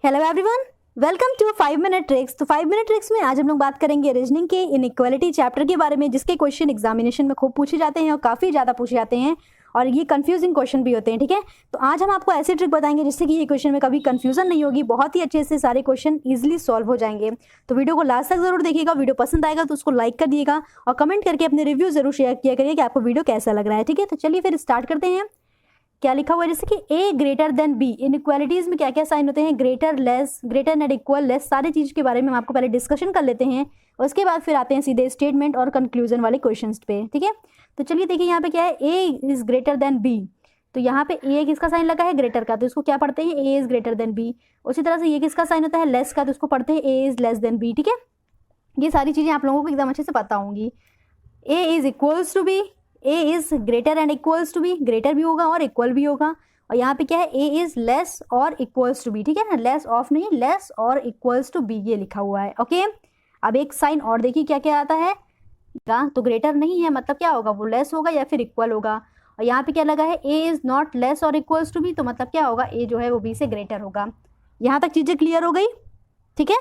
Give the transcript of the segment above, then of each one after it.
Hello everyone, welcome to 5 minute tricks. तो 5 minute tricks में आज हम लोग बात करेंगे रीजनिंग के इनइक्वालिटी चैप्टर के बारे में, जिसके क्वेश्चन एग्जामिनेशन में खूब पूछे जाते हैं और काफ़ी ज़्यादा पूछे जाते हैं और ये कंफ्यूजिंग क्वेश्चन भी होते हैं। ठीक है, तो आज हम आपको ऐसे ट्रिक बताएंगे जिससे कि ये क्वेश्चन में कभी कंफ्यूजन नहीं होगी, बहुत ही अच्छे से सारे क्वेश्चन ईजिली सॉल्व हो जाएंगे। तो वीडियो को लास्ट तक जरूर देखिएगा। वीडियो पसंद आएगा तो उसको लाइक कर दिएगा और कमेंट करके अपने रिव्यू जरूर शेयर किया करिए कि आपको वीडियो कैसा लग रहा है। ठीक है, तो चलिए फिर स्टार्ट करते हैं। क्या लिखा हुआ है, जैसे कि ए ग्रेटर देन बी। इनइक्वालिटीज में क्या क्या साइन होते हैं, greater, less, greater and equal, less, सारी चीज के बारे में हम आपको पहले डिस्कशन कर लेते हैं। उसके बाद फिर आते हैं सीधे स्टेटमेंट और कंक्लूजन वाले क्वेश्चंस पे। ठीक है, तो चलिए देखिए यहाँ पे क्या है, ए इज ग्रेटर देन बी। तो यहाँ पे ए किसका साइन लगा है, ग्रेटर का, तो इसको क्या पढ़ते हैं, ए इज ग्रेटर देन बी। उसी तरह से ये किसका साइन होता है, लेस का, तो इसको पढ़ते हैं ए इज लेस देन बी। ठीक है, ये सारी चीजें आप लोगों को एकदम अच्छे से पता होंगी। A is equals to B, A is greater and equals to B, greater भी होगा और इक्वल भी होगा। और यहाँ पे क्या है, ए इज लेस और इक्वल्स टू बी। ठीक है ना, लेस ऑफ नहीं, लेस और इक्वल्स टू बी ये लिखा हुआ है। ओके, अब एक साइन और देखिए क्या क्या आता है, तो ग्रेटर नहीं है मतलब क्या होगा, वो लेस होगा या फिर इक्वल होगा। और यहाँ पे क्या लगा है, ए इज नॉट लेस और इक्वल्स टू बी, तो मतलब क्या होगा, ए जो है वो बी से ग्रेटर होगा। यहाँ तक चीजें क्लियर हो गई। ठीक है,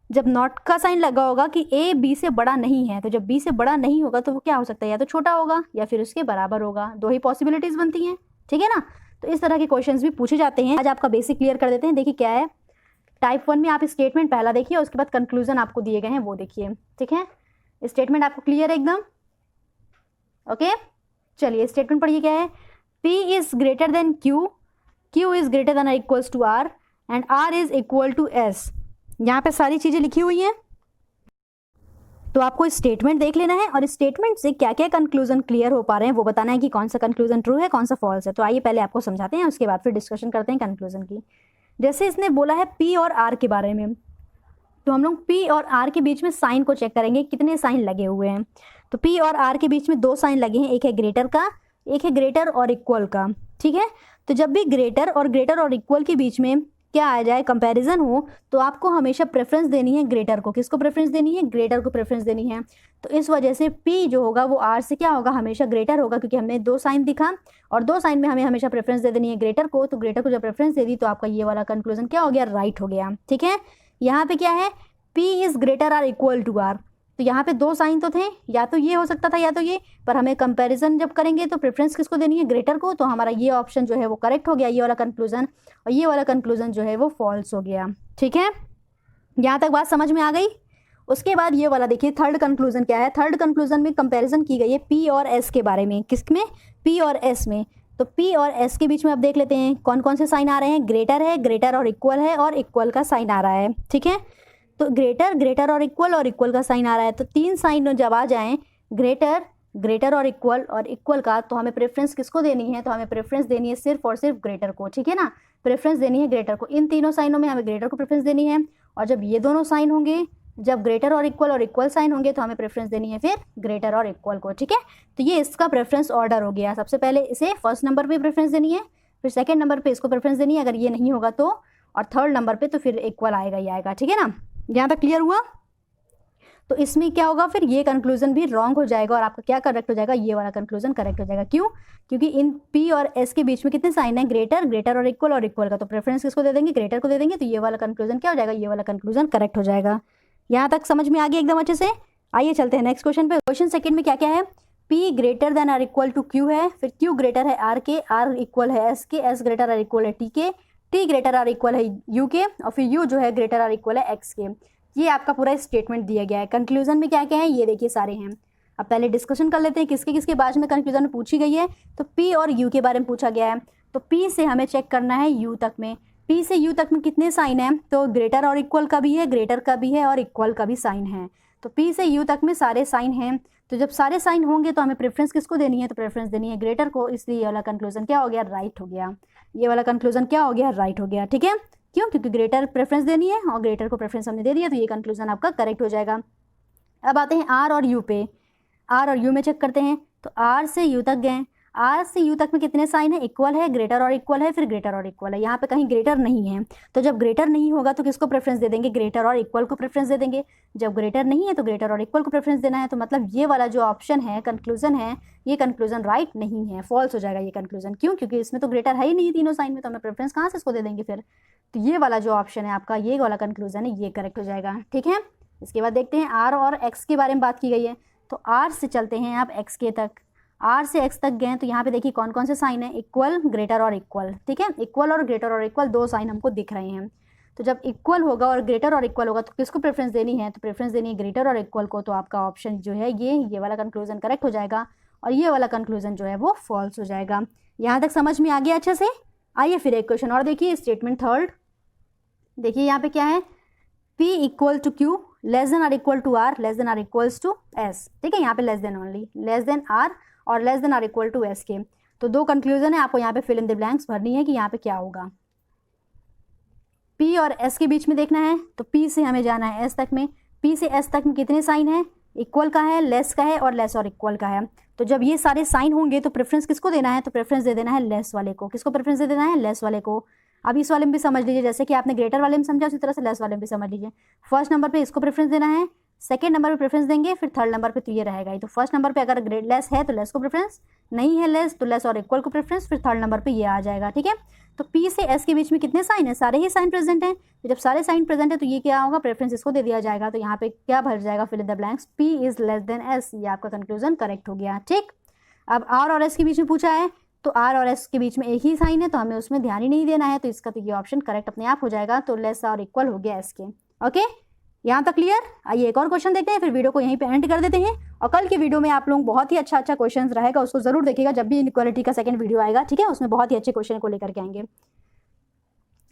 जब नॉट का साइन लगा होगा कि ए बी से बड़ा नहीं है, तो जब बी से बड़ा नहीं होगा तो वो क्या हो सकता है, या तो छोटा होगा या फिर उसके बराबर होगा। दो ही पॉसिबिलिटीज बनती हैं। ठीक है ना, तो इस तरह के क्वेश्चंस भी पूछे जाते हैं। आज आपका बेसिक क्लियर कर देते हैं। देखिए क्या है, टाइप 1 में आप स्टेटमेंट पहला देखिए, उसके बाद कंक्लूजन आपको दिए गए हैं वो देखिए। ठीक है, स्टेटमेंट आपको क्लियर है एकदम। ओके, चलिए स्टेटमेंट पढ़िए क्या है, P is greater than Q, Q is greater than equals to R and R is equal to S। यहाँ पे सारी चीजें लिखी हुई हैं, तो आपको स्टेटमेंट देख लेना है और स्टेटमेंट से क्या क्या कंक्लूजन क्लियर हो पा रहे हैं वो बताना है कि कौन सा कंक्लूजन ट्रू है, कौन सा फॉल्स है। तो आइए पहले आपको समझाते हैं, उसके बाद फिर डिस्कशन करते हैं कंक्लूजन की। जैसे इसने बोला है P और R के बारे में, तो हम लोग P और R के बीच में साइन को चेक करेंगे, कितने साइन लगे हुए हैं। तो P और R के बीच में दो साइन लगे हैं, एक है ग्रेटर का, एक है ग्रेटर और इक्वल का। ठीक है, तो जब भी ग्रेटर और इक्वल के बीच में क्या आ जाए, कंपैरिजन हो, तो आपको हमेशा प्रेफरेंस देनी है ग्रेटर को। किसको प्रेफरेंस देनी है, ग्रेटर को प्रेफरेंस देनी है। तो इस वजह से P जो होगा वो R से क्या होगा, हमेशा ग्रेटर होगा, क्योंकि हमने दो साइन दिखा और दो साइन में हमें हमेशा प्रेफरेंस दे देनी है ग्रेटर को। तो ग्रेटर को जब प्रेफरेंस दे दी तो आपका ये वाला कंक्लूजन क्या हो गया, राइट हो गया। ठीक है, यहाँ पे क्या है, P is greater or equal to R। तो यहाँ पे दो साइन तो थे, या तो ये हो सकता था या तो ये, पर हमें कंपैरिजन जब करेंगे तो प्रेफरेंस किसको देनी है, ग्रेटर को। तो हमारा ये ऑप्शन जो है वो करेक्ट हो गया, ये वाला कंक्लूजन, और ये वाला कंक्लूजन जो है वो फॉल्स हो गया। ठीक है, यहाँ तक बात समझ में आ गई। उसके बाद ये वाला देखिए, थर्ड कंक्लूजन क्या है। थर्ड कंक्लूजन में कंपैरिजन की गई है P और S के बारे में। किसमें, P और S में। तो P और S के बीच में अब देख लेते हैं कौन कौन से साइन आ रहे हैं। ग्रेटर है, ग्रेटर और इक्वल है, और इक्वल का साइन आ रहा है। ठीक है, तो ग्रेटर और इक्वल का साइन आ रहा है। तो तीन साइन जब आ जाएं, ग्रेटर और इक्वल का, तो हमें प्रेफरेंस किसको देनी है, तो हमें प्रेफरेंस देनी है सिर्फ और सिर्फ ग्रेटर को। ठीक है ना, प्रेफरेंस देनी है ग्रेटर को। इन तीनों साइनों में हमें ग्रेटर को प्रेफरेंस देनी है। और जब ये दोनों साइन होंगे, जब ग्रेटर और इक्वल साइन होंगे, तो हमें प्रेफरेंस देनी है फिर ग्रेटर और इक्वल को। ठीक है, तो ये इसका प्रेफरेंस ऑर्डर हो गया। सबसे पहले इसे फर्स्ट नंबर पे प्रेफरेंस देनी है, फिर सेकंड नंबर पे इसको प्रेफरेंस देनी है, अगर ये नहीं होगा तो, और थर्ड नंबर पे तो फिर इक्वल आएगा ही आएगा। ठीक है ना, यहाँ तक क्लियर हुआ। तो इसमें क्या होगा, फिर ये कंक्लूजन भी रॉन्ग हो जाएगा और आपका क्या करेक्ट हो जाएगा, ये वाला कंक्लूजन करेक्ट हो जाएगा। क्यों, क्योंकि इन P और S के बीच में कितने साइन है, ग्रेटर और इक्वल का, तो प्रेफरेंस किसको दे देंगे, ग्रेटर को दे देंगे। तो ये वाला कंक्लूजन क्या हो जाएगा, ये वाला कंक्लूजन करेक्ट हो जाएगा। यहाँ तक समझ में आ गया एकदम अच्छे से। आइए चलते हैं नेक्स्ट क्वेश्चन पे। क्वेश्चन सेकंड में क्या क्या है, P greater than are equal to Q है, फिर Q ग्रेटर है R के, R इक्वल है S के, S ग्रेटर आर इक्वल है T के, T ग्रेटर आर इक्वल है U के, और फिर U जो है ग्रेटर आर इक्वल है X के। ये आपका पूरा स्टेटमेंट दिया गया है। कंक्लूजन में क्या क्या है ये देखिए सारे हैं। अब पहले डिस्कशन कर लेते हैं किसके किसके बारे में कंक्लूजन में पूछी गई है। तो P और U के बारे में पूछा गया है। तो P से हमें चेक करना है U तक में। P से U तक में कितने साइन हैं, तो ग्रेटर और इक्वल का भी है, ग्रेटर का भी है, और इक्वल का भी साइन है। तो P से U तक में सारे साइन हैं। तो जब सारे साइन होंगे तो हमें प्रेफरेंस किसको देनी है, तो प्रेफरेंस देनी है ग्रेटर को। इसलिए ये वाला कंक्लूजन क्या हो गया, राइट हो गया। ये वाला कंक्लूजन क्या हो गया, राइट हो गया। ठीक है, क्यों, क्योंकि ग्रेटर प्रेफरेंस देनी है और ग्रेटर को प्रेफरेंस हमने दे दिया, तो ये कंक्लूजन आपका करेक्ट हो जाएगा। अब आते हैं R और U पे। R और U में चेक करते हैं। तो R से U तक गए, आर से यू तक में कितने साइन है, इक्वल है, ग्रेटर और इक्वल है, फिर ग्रेटर और इक्वल है। यहाँ पे कहीं ग्रेटर नहीं है, तो जब ग्रेटर नहीं होगा तो किसको प्रेफरेंस दे देंगे, ग्रेटर और इक्वल को प्रेफरेंस दे देंगे। जब ग्रेटर नहीं है तो ग्रेटर और इक्वल को प्रेफरेंस देना है। तो मतलब ये वाला जो ऑप्शन है, कंक्लूजन है, ये कंक्लूजन राइट नहीं है, फॉल्स हो जाएगा ये कंक्लूजन। क्यों? क्योंकि इसमें तो ग्रेटर है ही नहीं तीनों साइन में, तो हमें प्रेफरेंस कहाँ से इसको दे देंगे फिर। तो ये वाला जो ऑप्शन है आपका, ये वाला कंक्लूजन है, ये करेक्ट हो जाएगा। ठीक है, इसके बाद देखते हैं आर और एक्स के बारे में बात की गई है। तो आर से चलते हैं आप एक्स के तक। आर से एक्स तक गए तो यहाँ पे देखिए कौन कौन से साइन है, इक्वल, ग्रेटर और इक्वल। ठीक है, इक्वल और ग्रेटर और इक्वल दो साइन हमको दिख रहे हैं। तो जब इक्वल होगा और ग्रेटर और इक्वल होगा तो किसको प्रेफरेंस देनी है, तो प्रेफरेंस देनी है ग्रेटर और इक्वल को। तो आपका ऑप्शन जो है ये वाला कंक्लूजन करेक्ट हो जाएगा और ये वाला कंक्लूजन जो है वो फॉल्स हो जाएगा। यहाँ तक समझ में आ गया अच्छे से? आइए फिर एक क्वेश्चन और देखिए, स्टेटमेंट थर्ड। देखिए यहाँ पे क्या है, P equal to Q less than are equal to R less than R equals to S. ठीक है, यहाँ पे less than only, less than R और less than are equal to S के। तो दो कंक्लूजन है, आपको यहाँ पे फिल इन द ब्लैंक्स भरनी है कि यहाँ पे क्या होगा। P और S के बीच में देखना है, तो P से हमें जाना है S तक में। P से S तक में कितने साइन है, इक्वल का है, लेस का है और लेस और इक्वल का है। तो जब ये सारे साइन होंगे तो प्रेफरेंस किसको देना है, तो प्रेफरेंस दे देना है लेस वाले को। किसको प्रेफरेंस दे देना है, लेस वाले को। अब इस वाले में भी समझ लीजिए, जैसे कि आपने ग्रेटर वाले में समझा उसी तरह से लेस वाले में भी समझ लीजिए। फर्स्ट नंबर पे इसको प्रेफरेंस देना है, सेकंड नंबर पे प्रेफरेंस देंगे, फिर थर्ड नंबर पे तो ये रहेगा ही। तो फर्स्ट नंबर पे अगर ग्रेट लेस है तो लेस को प्रेफरेंस, नहीं है लेस तो लेस और इक्वल को प्रेफरेंस, फिर थर्ड नंबर पे ये आ जाएगा। ठीक है, तो P से S के बीच में कितने साइन है, सारे ही साइन प्रेजेंट हैं। तो जब सारे साइन प्रेजेंट है तो ये क्या होगा, प्रेफरेंस इसको दे दिया जाएगा। तो यहाँ पे क्या भर जाएगा, fill in the blanks, P is less than S। ये आपका कंक्लूजन करेक्ट हो गया। ठीक, अब R और S के बीच में पूछा है, तो R और S के बीच में एक ही साइन है तो हमें उसमें ध्यान ही नहीं देना है। तो इसका तो ये ऑप्शन करेक्ट अपने आप हो जाएगा। तो लेस और इक्वल हो गया S के। ओके, यहाँ तक क्लियर? आइए एक और क्वेश्चन देखते हैं, फिर वीडियो को यहीं पे एंड कर देते हैं। और कल की वीडियो में आप लोग बहुत ही अच्छा क्वेश्चन रहेगा, उसको जरूर देखिएगा जब भी इनइक्वालिटी का सेकंड वीडियो आएगा। ठीक है, उसमें बहुत ही अच्छे क्वेश्चन को लेकर के आएंगे।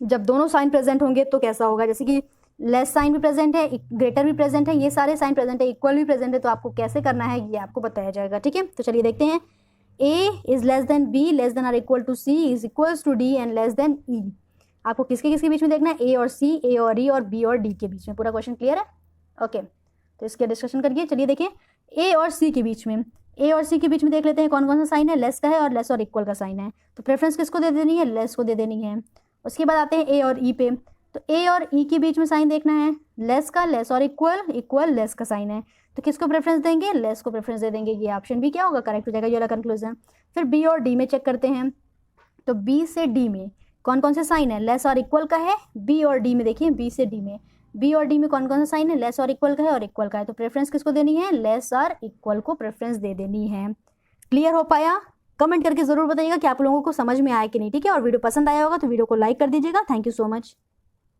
जब दोनों साइन प्रेजेंट होंगे तो कैसा होगा, जैसे कि लेस साइन भी प्रेजेंट है, ग्रेटर भी प्रेजेंट है, ये सारे साइन प्रेजेंट है, इक्वल भी प्रेजेंट है, तो आपको कैसे करना है ये आपको बताया जाएगा। ठीक है, तो चलिए देखते हैं। A is less than B less than are equal to C is equals to D and less than E। आपको किसके किसके बीच में देखना है, A और C, A और E और B और D के बीच में। पूरा क्वेश्चन क्लियर है? ओके, तो इसके डिस्कशन करिए। चलिए देखिए, A और C के बीच में, A और C के बीच में देख लेते हैं कौन कौन सा साइन है, लेस का है और लेस और इक्वल का साइन है। तो प्रेफरेंस किसको दे देनी है, लेस को दे देनी है। उसके बाद आते हैं A और E पे। तो A और E के बीच में साइन देखना है, लेस का, लेस और इक्वल, इक्वल लेस का साइन है। तो किसको प्रेफरेंस देंगे, लेस को प्रेफरेंस दे देंगे। ये ऑप्शन भी क्या होगा, करेक्ट हो जाएगा, ये वाला कंक्लूजन। फिर B और D में चेक करते हैं। तो B से D में कौन कौन से साइन है, लेस और इक्वल का है। B और D में देखिए, B से D में, B और D में कौन कौन सा साइन है, लेस और इक्वल का है और इक्वल का है। तो प्रेफरेंस किसको देनी है, लेस और इक्वल को प्रेफरेंस दे देनी है। क्लियर हो पाया? कमेंट करके जरूर बताइएगा कि आप लोगों को समझ में आया कि नहीं। ठीक है, और वीडियो पसंद आया होगा तो वीडियो को लाइक कर दीजिएगा। Thank you so much.